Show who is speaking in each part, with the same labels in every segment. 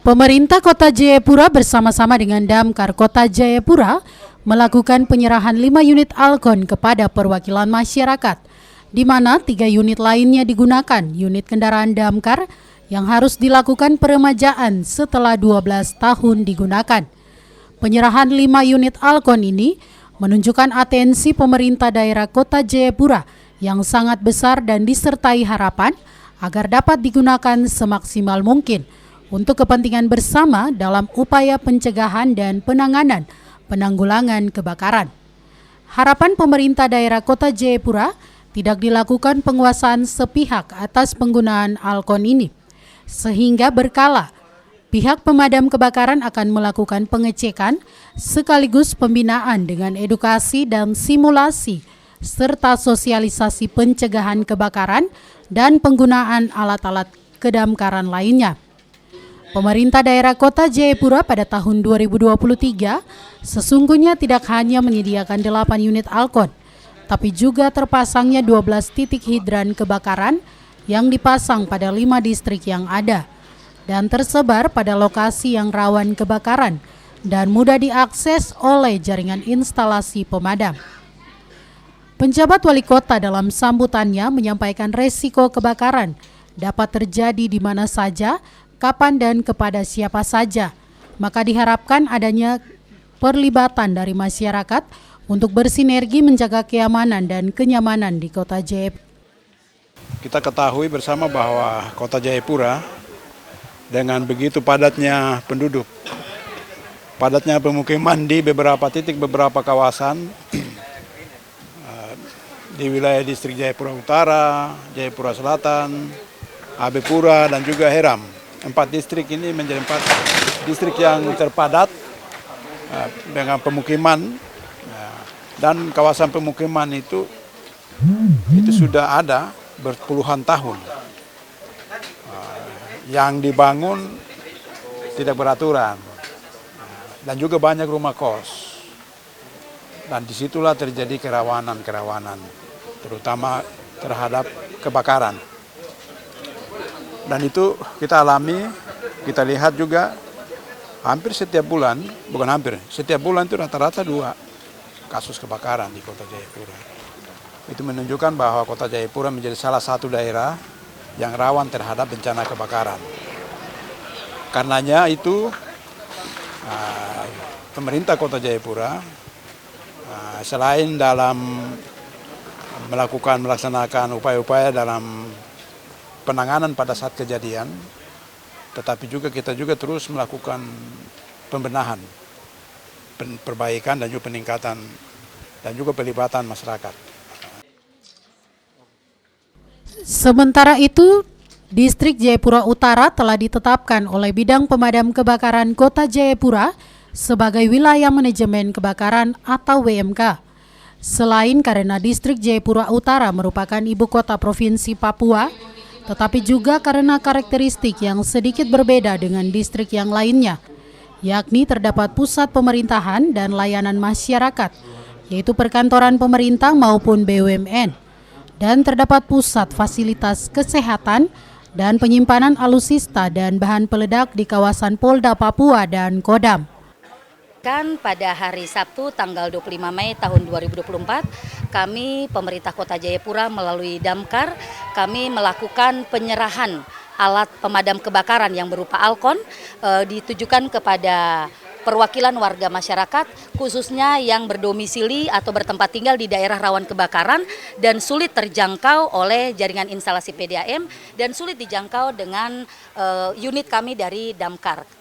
Speaker 1: Pemerintah Kota Jayapura bersama-sama dengan Damkar Kota Jayapura melakukan penyerahan 5 unit Alcon kepada perwakilan masyarakat, di mana 3 unit lainnya digunakan unit kendaraan Damkar yang harus dilakukan peremajaan setelah 12 tahun digunakan. Penyerahan 5 unit Alcon ini menunjukkan atensi pemerintah daerah Kota Jayapura yang sangat besar dan disertai harapan agar dapat digunakan semaksimal mungkin untuk kepentingan bersama dalam upaya pencegahan dan penanggulangan kebakaran. Harapan pemerintah daerah Kota Jayapura tidak dilakukan penguasaan sepihak atas penggunaan Alcon ini, sehingga berkala pihak pemadam kebakaran akan melakukan pengecekan sekaligus pembinaan dengan edukasi dan simulasi serta sosialisasi pencegahan kebakaran dan penggunaan alat-alat kedamkaran lainnya. Pemerintah daerah Kota Jayapura pada tahun 2023 sesungguhnya tidak hanya menyediakan 8 unit Alcon, tapi juga terpasangnya 12 titik hidran kebakaran yang dipasang pada 5 distrik yang ada dan tersebar pada lokasi yang rawan kebakaran dan mudah diakses oleh jaringan instalasi pemadam. Penjabat wali kota dalam sambutannya menyampaikan resiko kebakaran dapat terjadi di mana saja, kapan dan kepada siapa saja. Maka diharapkan adanya perlibatan dari masyarakat untuk bersinergi menjaga keamanan dan kenyamanan di Kota Jayapura.
Speaker 2: Kita ketahui bersama bahwa Kota Jayapura dengan begitu padatnya penduduk, padatnya pemukiman di beberapa titik, beberapa kawasan di wilayah distrik Jayapura Utara, Jayapura Selatan, Abepura dan juga Heram. 4 distrik ini menjadi 4 distrik yang terpadat dengan pemukiman, dan kawasan pemukiman itu sudah ada berpuluhan tahun. Yang dibangun tidak beraturan dan juga banyak rumah kos, dan disitulah terjadi kerawanan terutama terhadap kebakaran. Dan itu kita alami, kita lihat juga hampir setiap bulan, setiap bulan itu rata-rata 2 kasus kebakaran di Kota Jayapura. Itu menunjukkan bahwa Kota Jayapura menjadi salah satu daerah yang rawan terhadap bencana kebakaran. Karenanya itu pemerintah Kota Jayapura selain dalam melaksanakan upaya-upaya dalam penanganan pada saat kejadian, tetapi juga kita terus melakukan pembenahan, perbaikan dan juga peningkatan dan juga pelibatan masyarakat.
Speaker 1: Sementara itu, Distrik Jayapura Utara telah ditetapkan oleh Bidang Pemadam Kebakaran Kota Jayapura sebagai wilayah manajemen kebakaran atau WMK. Selain karena Distrik Jayapura Utara merupakan ibu kota Provinsi Papua, tetapi juga karena karakteristik yang sedikit berbeda dengan distrik yang lainnya, yakni terdapat pusat pemerintahan dan layanan masyarakat, yaitu perkantoran pemerintah maupun BUMN, dan terdapat pusat fasilitas kesehatan dan penyimpanan alutsista dan bahan peledak di kawasan Polda Papua dan Kodam.
Speaker 3: Pada hari Sabtu tanggal 25 Mei tahun 2024, kami pemerintah Kota Jayapura melalui Damkar, kami melakukan penyerahan alat pemadam kebakaran yang berupa Alcon ditujukan kepada perwakilan warga masyarakat, khususnya yang berdomisili atau bertempat tinggal di daerah rawan kebakaran dan sulit terjangkau oleh jaringan instalasi PDAM dan sulit dijangkau dengan unit kami dari Damkar.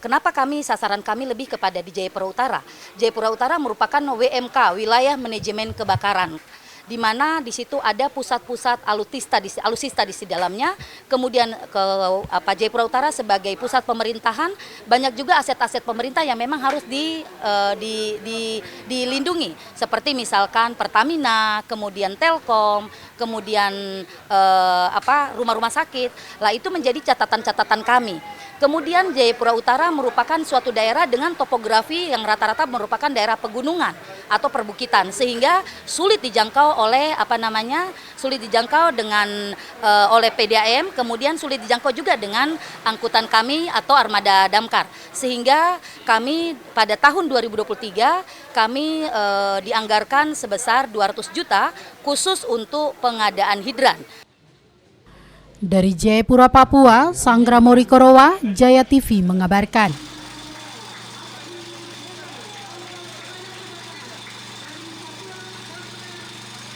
Speaker 3: Kenapa sasaran kami lebih kepada di Jayapura Utara? Jayapura Utara merupakan WMK, wilayah manajemen kebakaran, di mana di situ ada pusat-pusat alutsista di dalamnya. Kemudian Jayapura Utara sebagai pusat pemerintahan, banyak juga aset-aset pemerintah yang memang harus dilindungi, seperti misalkan Pertamina, kemudian Telkom, kemudian rumah-rumah sakit. Lah itu menjadi catatan-catatan kami. Kemudian Jayapura Utara merupakan suatu daerah dengan topografi yang rata-rata merupakan daerah pegunungan atau perbukitan, sehingga sulit dijangkau oleh oleh PDAM, kemudian sulit dijangkau juga dengan angkutan kami atau armada damkar. Sehingga kami pada tahun 2023 kami dianggarkan sebesar 200 juta khusus untuk pengadaan hidran.
Speaker 1: Dari Jayapura, Papua, Sanggra Morikorowa, Jaya TV mengabarkan.